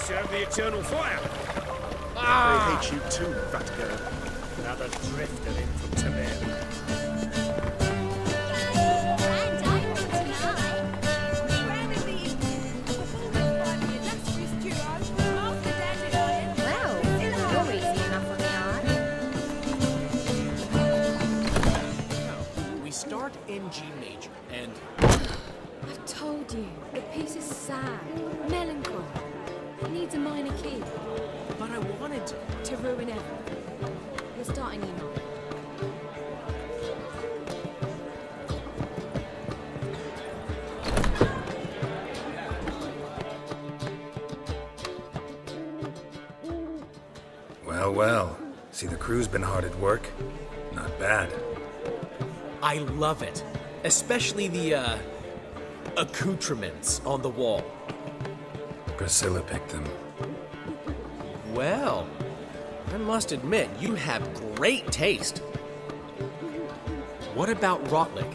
nature of the eternal fire. I hate you too, fat girl. Another drifter in from Temeria. In G major, and... I've told you, the piece is sad, melancholy. It needs a minor key. But I wanted to ruin everything. You're starting email. Well, well. See, the crew's been hard at work. Not bad. I love it. Especially the, accoutrements on the wall. Priscilla picked them. Well, I must admit, you have great taste. What about Rotlick?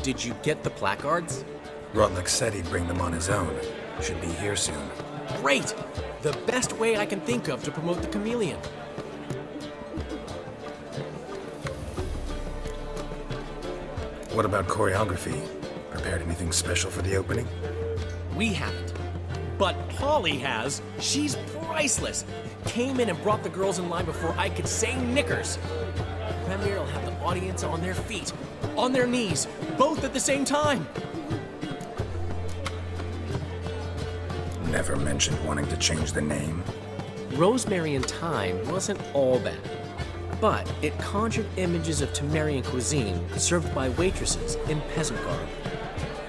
Did you get the placards? Rotlick said he'd bring them on his own. Should be here soon. Great! The best way I can think of to promote the chameleon. What about choreography? Prepared anything special for the opening? We haven't. But Polly has. She's priceless. Came in and brought the girls in line before I could say knickers. Premier will have the audience on their feet, on their knees, both at the same time. Never mentioned wanting to change the name. Rosemary and Thyme wasn't all bad. But it conjured images of Temerian cuisine served by waitresses in peasant garb.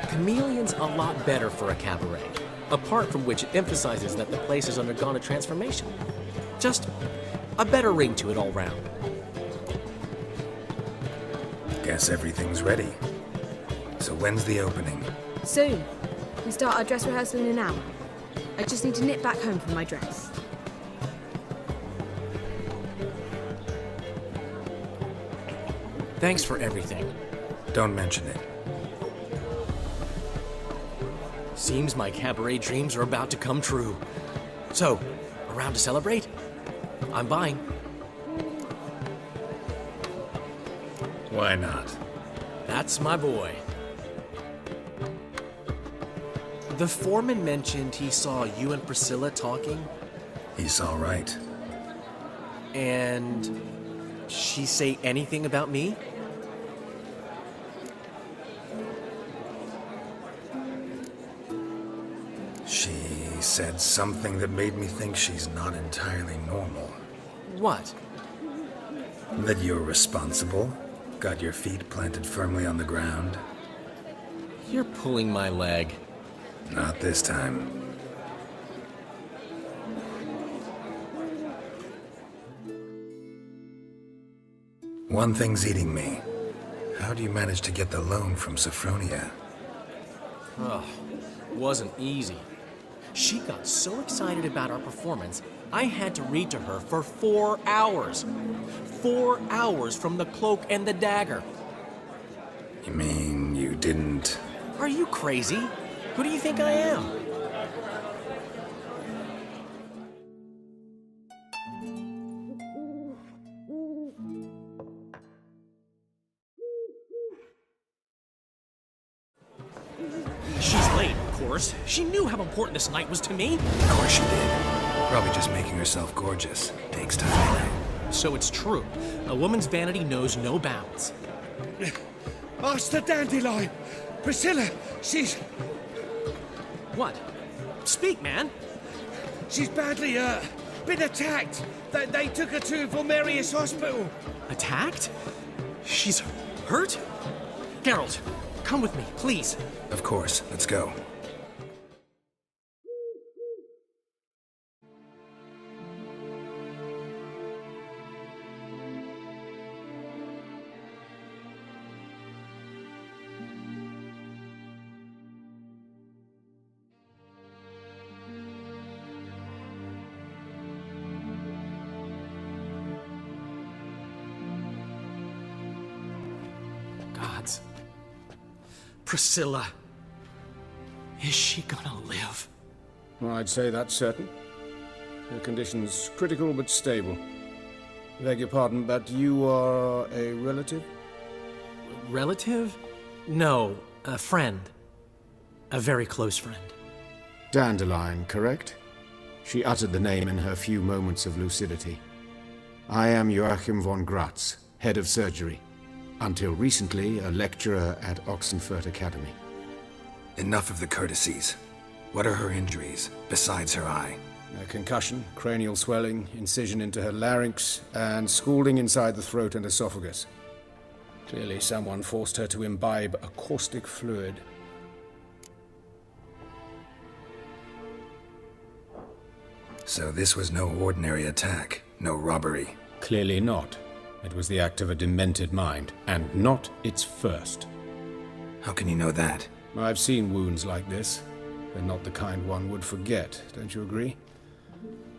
Chameleon's a lot better for a cabaret, apart from which it emphasizes that the place has undergone a transformation. Just a better ring to it all round. Guess everything's ready. So when's the opening? Soon. We start our dress rehearsal in an hour. I just need to nip back home for my dress. Thanks for everything. Don't mention it. Seems my cabaret dreams are about to come true. So, around to celebrate? I'm buying. Why not? That's my boy. The foreman mentioned he saw you and Priscilla talking. He's all right. And she say anything about me? She said something that made me think she's not entirely normal. What? That you're responsible, got your feet planted firmly on the ground. You're pulling my leg. Not this time. One thing's eating me. How do you manage to get the loan from Sophronia? Oh, wasn't easy. She got so excited about our performance, I had to read to her for 4 hours. 4 hours from The Cloak and the Dagger. You mean you didn't... Are you crazy? Who do you think I am? She's late, of course. She knew how important this night was to me. Of course she did. Probably just making herself gorgeous. Takes time. So it's true. A woman's vanity knows no bounds. Master Dandelion! Priscilla, she's... What? Speak, man. She's badly, been attacked. They took her to Vulmerius Hospital. Attacked? She's hurt? Geralt, come with me, please. Of course. Let's go. Gods. Priscilla. Is she gonna live? I'd say that's certain. Her condition's critical but stable. Beg your pardon, but you are a relative? Relative? No, a friend. A very close friend. Dandelion, correct? She uttered the name in her few moments of lucidity. I am Joachim von Gratz, head of surgery. Until recently, a lecturer at Oxenfurt Academy. Enough of the courtesies. What are her injuries, besides her eye? A concussion, cranial swelling, incision into her larynx, and scalding inside the throat and esophagus. Clearly someone forced her to imbibe a caustic fluid. So this was no ordinary attack, no robbery. Clearly not. It was the act of a demented mind, and not its first. How can you know that? I've seen wounds like this. They're not the kind one would forget, don't you agree?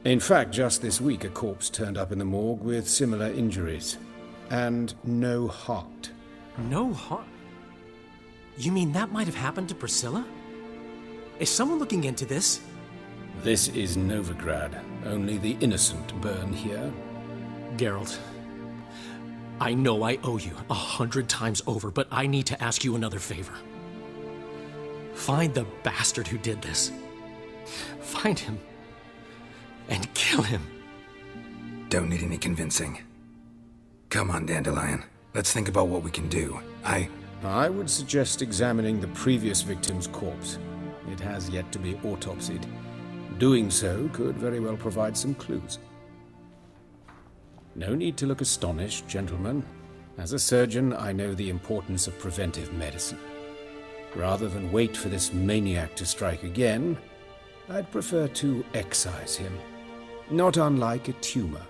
In fact, just this week, a corpse turned up in the morgue with similar injuries. And no heart. No heart? You mean that might have happened to Priscilla? Is someone looking into this? This is Novigrad. Only the innocent burn here. Geralt, I know I owe you 100 times over, but I need to ask you another favor. Find the bastard who did this. Find him. And kill him. Don't need any convincing. Come on, Dandelion. Let's think about what we can do. I would suggest examining the previous victim's corpse. It has yet to be autopsied. Doing so could very well provide some clues. No need to look astonished, gentlemen. As a surgeon, I know the importance of preventive medicine. Rather than wait for this maniac to strike again, I'd prefer to excise him. Not unlike a tumor.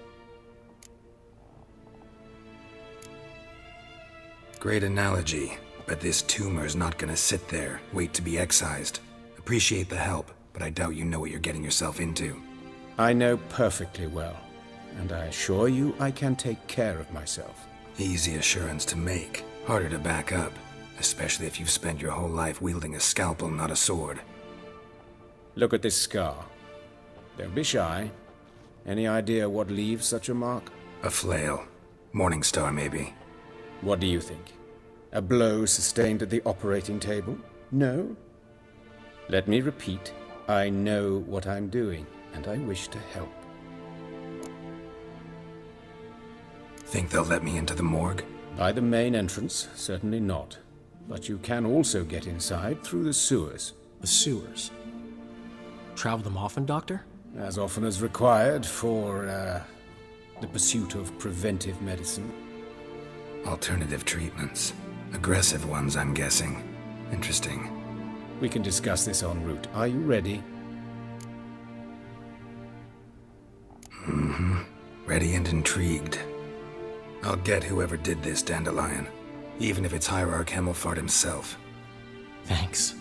Great analogy, but this tumor's not gonna sit there, wait to be excised. Appreciate the help, but I doubt you know what you're getting yourself into. I know perfectly well, and I assure you I can take care of myself. Easy assurance to make, harder to back up, especially if you've spent your whole life wielding a scalpel, not a sword. Look at this scar. Don't be shy. Any idea what leaves such a mark? A flail. Morning Star, maybe. What do you think? A blow sustained at the operating table? No? Let me repeat. I know what I'm doing, and I wish to help. Think they'll let me into the morgue? By the main entrance, certainly not. But you can also get inside through the sewers. The sewers? Travel them often, Doctor? As often as required for, the pursuit of preventive medicine. Alternative treatments. Aggressive ones, I'm guessing. Interesting. We can discuss this en route. Are you ready? Mm-hmm. Ready and intrigued. I'll get whoever did this, Dandelion. Even if it's Hierarch Hemmelfart himself. Thanks.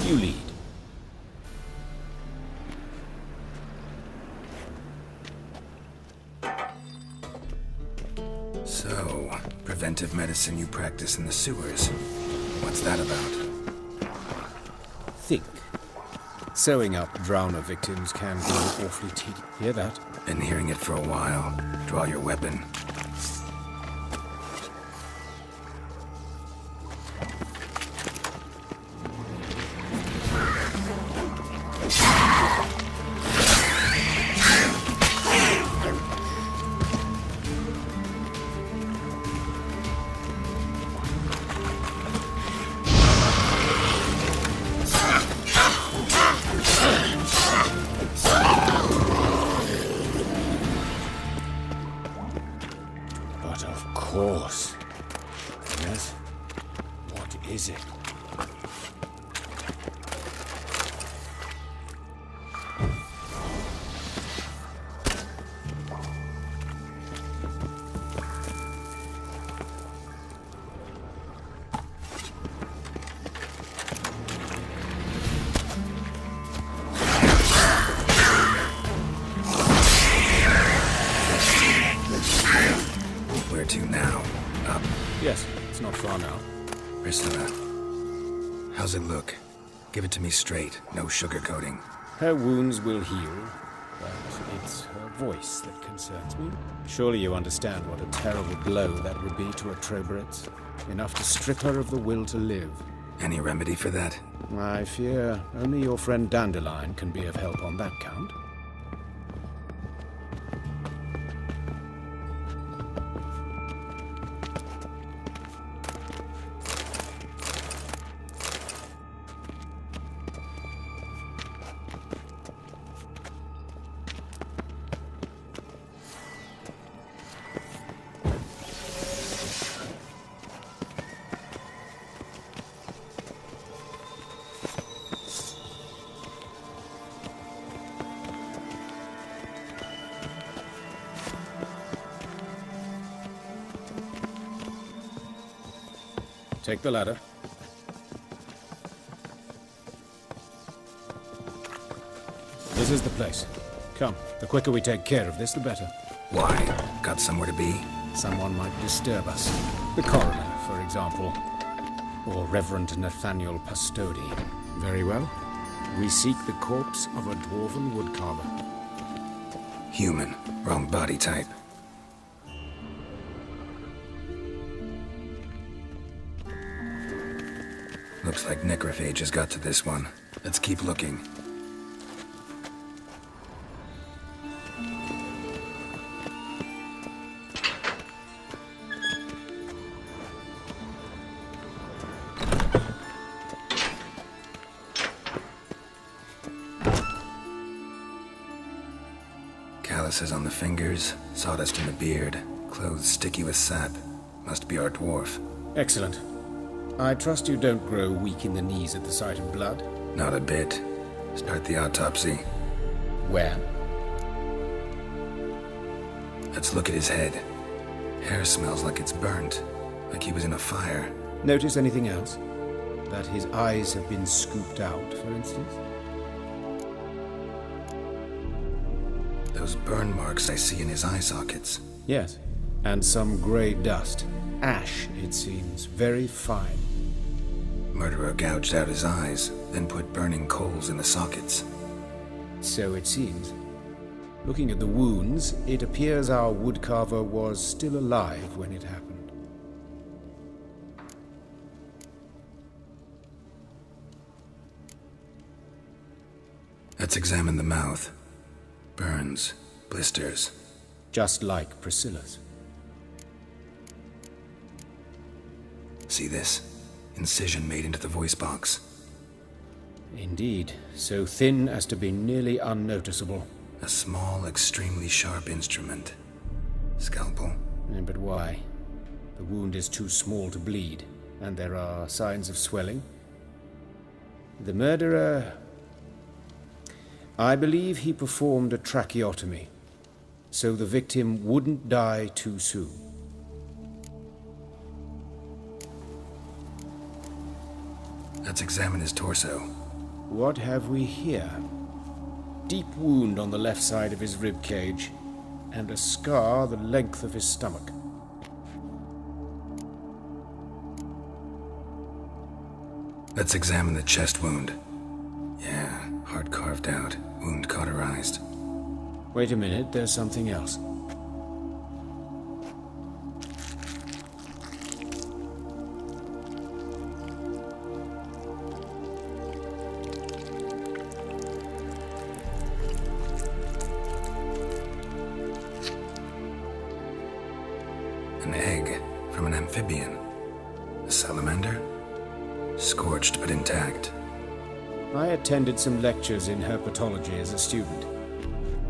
You lead. So, preventive medicine you practice in the sewers. What's that about? Think. Sewing up drowner victims can be awfully tedious. Hear that? Been hearing it for a while. Draw your weapon. But of course. Yes? What is it? Ursula, how's it look? Give it to me straight, no sugarcoating. Her wounds will heal, but it's her voice that concerns me. Surely you understand what a terrible blow that would be to a Trobritz. Enough to strip her of the will to live. Any remedy for that? I fear only your friend Dandelion can be of help on that count. Take the ladder. This is the place. Come, the quicker we take care of this, the better. Why? Got somewhere to be? Someone might disturb us. The coroner, for example. Or Reverend Nathaniel Pastodi. Very well. We seek the corpse of a dwarven woodcarver. Human. Wrong body type. Looks like necrophages got to this one. Let's keep looking. Calluses on the fingers, sawdust in the beard, clothes sticky with sap. Must be our dwarf. Excellent. I trust you don't grow weak in the knees at the sight of blood. Not a bit. Start the autopsy. Where? Let's look at his head. Hair smells like it's burnt, like he was in a fire. Notice anything else? That his eyes have been scooped out, for instance? Those burn marks I see in his eye sockets. Yes. And some grey dust. Ash, it seems. Very fine. Murderer gouged out his eyes, then put burning coals in the sockets. So it seems. Looking at the wounds, it appears our woodcarver was still alive when it happened. Let's examine the mouth. Burns, blisters. Just like Priscilla's. See this? Incision made into the voice box. Indeed, so thin as to be nearly unnoticeable. A small, extremely sharp instrument. Scalpel. But why? The wound is too small to bleed, and there are signs of swelling. The murderer... I believe he performed a tracheotomy, so the victim wouldn't die too soon. Let's examine his torso. What have we here? Deep wound on the left side of his rib cage, and a scar the length of his stomach. Let's examine the chest wound. Yeah, heart carved out, wound cauterized. Wait a minute, there's something else. An egg from an amphibian. A salamander? Scorched but intact. I attended some lectures in herpetology as a student.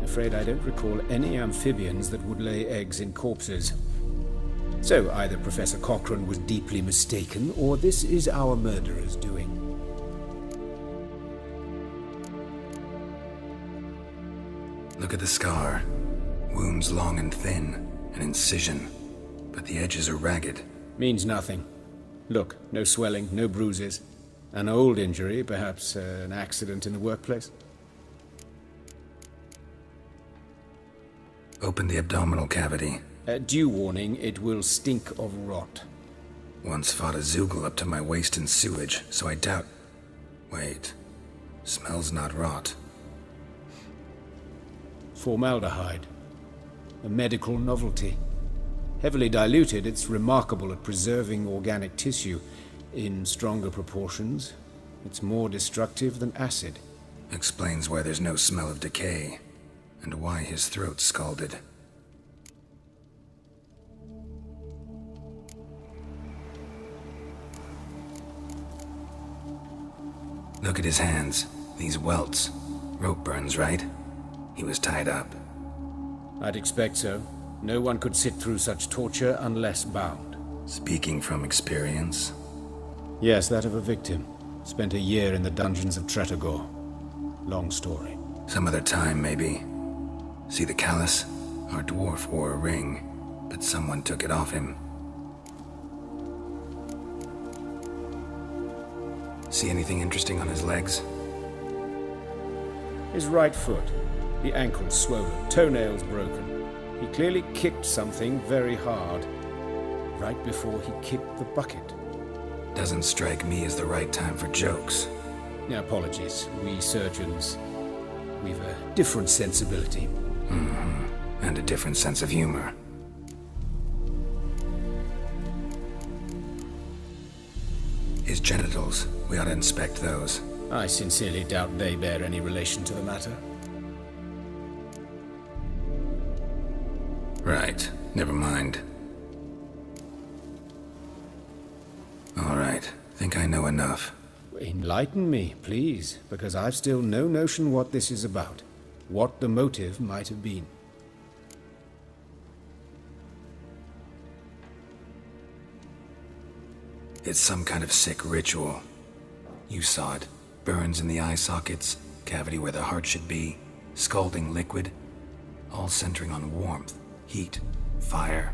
Afraid I don't recall any amphibians that would lay eggs in corpses. So either Professor Cochrane was deeply mistaken, or this is our murderer's doing. Look at the scar. Wounds long and thin. An incision. But the edges are ragged. Means nothing. Look, no swelling, no bruises. An old injury, perhaps an accident in the workplace. Open the abdominal cavity. Due warning, it will stink of rot. Once fought a Zoogle up to my waist in sewage, so I doubt... Wait. Smells not rot. Formaldehyde. A medical novelty. Heavily diluted, it's remarkable at preserving organic tissue. In stronger proportions, it's more destructive than acid. Explains why there's no smell of decay, and why his throat's scalded. Look at his hands. These welts. Rope burns, right? He was tied up. I'd expect so. No one could sit through such torture unless bound. Speaking from experience? Yes, that of a victim. Spent a year in the dungeons of Tretogor. Long story. Some other time, maybe. See the callus? Our dwarf wore a ring, but someone took it off him. See anything interesting on his legs? His right foot. The ankle swollen, toenails broken. He clearly kicked something very hard, right before he kicked the bucket. Doesn't strike me as the right time for jokes. Apologies. We surgeons, we've a different sensibility. And a different sense of humor. His genitals, we ought to inspect those. I sincerely doubt they bear any relation to the matter. Right, never mind. All right, think I know enough. Enlighten me, please, because I've still no notion what this is about. What the motive might have been. It's some kind of sick ritual. You saw it. Burns in the eye sockets, cavity where the heart should be, scalding liquid, all centering on warmth, heat, fire.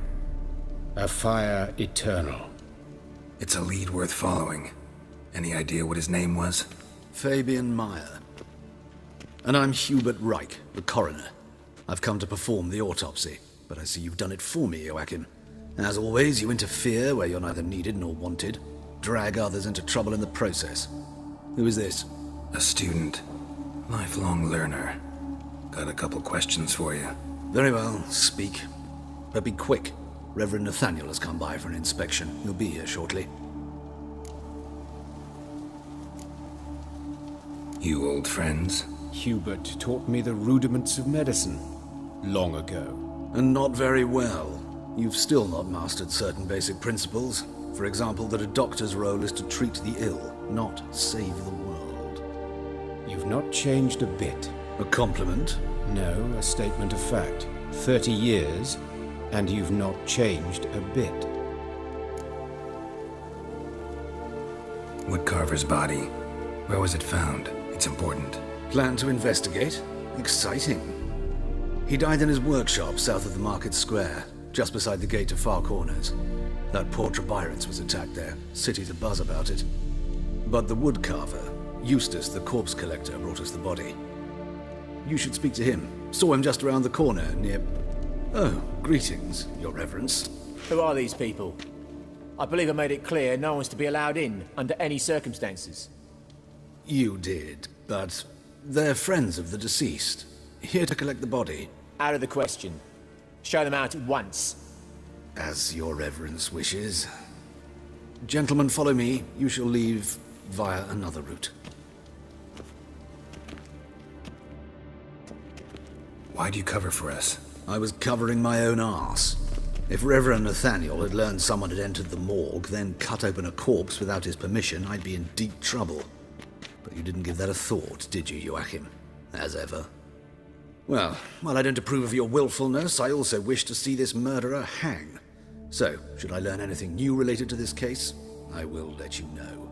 A fire eternal. It's a lead worth following. Any idea what his name was? Fabian Meyer. And I'm Hubert Reich, the coroner. I've come to perform the autopsy, but I see you've done it for me, Joachim. As always, you interfere where you're neither needed nor wanted, drag others into trouble in the process. Who is this? A student. Lifelong learner. Got a couple questions for you. Very well, speak. But be quick. Reverend Nathaniel has come by for an inspection. He'll be here shortly. You old friends? Hubert taught me the rudiments of medicine long ago. And not very well. You've still not mastered certain basic principles. For example, that a doctor's role is to treat the ill, not save the world. You've not changed a bit. A compliment? No, a statement of fact. 30 years, and you've not changed a bit. Woodcarver's body. Where was it found? It's important. Plan to investigate? Exciting. He died in his workshop south of the Market Square, just beside the gate to Far Corners. That poor Trebyrans was attacked there. City's abuzz about it. But the woodcarver, Eustace the corpse collector, brought us the body. You should speak to him. Saw him just around the corner near... Oh, greetings, Your Reverence. Who are these people? I believe I made it clear no one's to be allowed in under any circumstances. You did, but they're friends of the deceased. Here to collect the body. Out of the question. Show them out at once. As Your Reverence wishes. Gentlemen, follow me. You shall leave via another route. Why'd you cover for us? I was covering my own arse. If Reverend Nathaniel had learned someone had entered the morgue, then cut open a corpse without his permission, I'd be in deep trouble. But you didn't give that a thought, did you, Joachim? As ever. Well, while I don't approve of your willfulness, I also wish to see this murderer hang. So, should I learn anything new related to this case, I will let you know.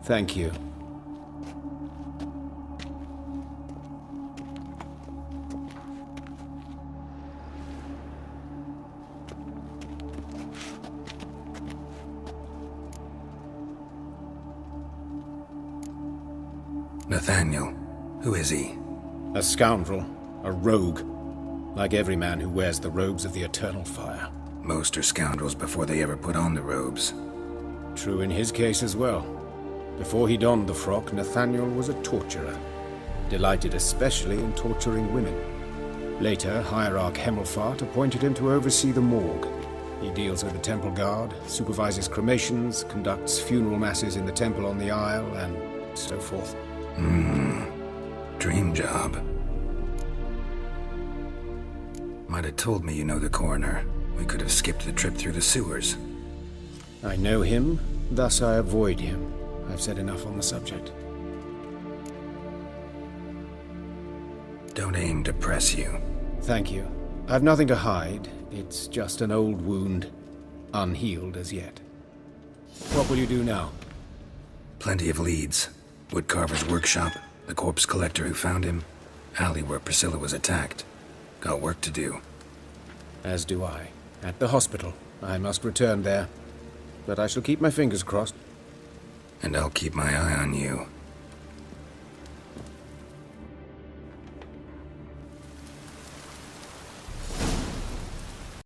Thank you. Nathaniel. Who is he? A scoundrel. A rogue. Like every man who wears the robes of the Eternal Fire. Most are scoundrels before they ever put on the robes. True in his case as well. Before he donned the frock, Nathaniel was a torturer, delighted especially in torturing women. Later, Hierarch Hemmelfart appointed him to oversee the morgue. He deals with the temple guard, supervises cremations, conducts funeral masses in the temple on the Isle, and so forth. Dream job. Might have told me you know the coroner. We could have skipped the trip through the sewers. I know him, thus I avoid him. I've said enough on the subject. Don't aim to press you. Thank you. I've nothing to hide. It's just an old wound, unhealed as yet. What will you do now? Plenty of leads. Woodcarver's workshop, the corpse collector who found him, alley where Priscilla was attacked. Got work to do. As do I. At the hospital. I must return there. But I shall keep my fingers crossed. And I'll keep my eye on you.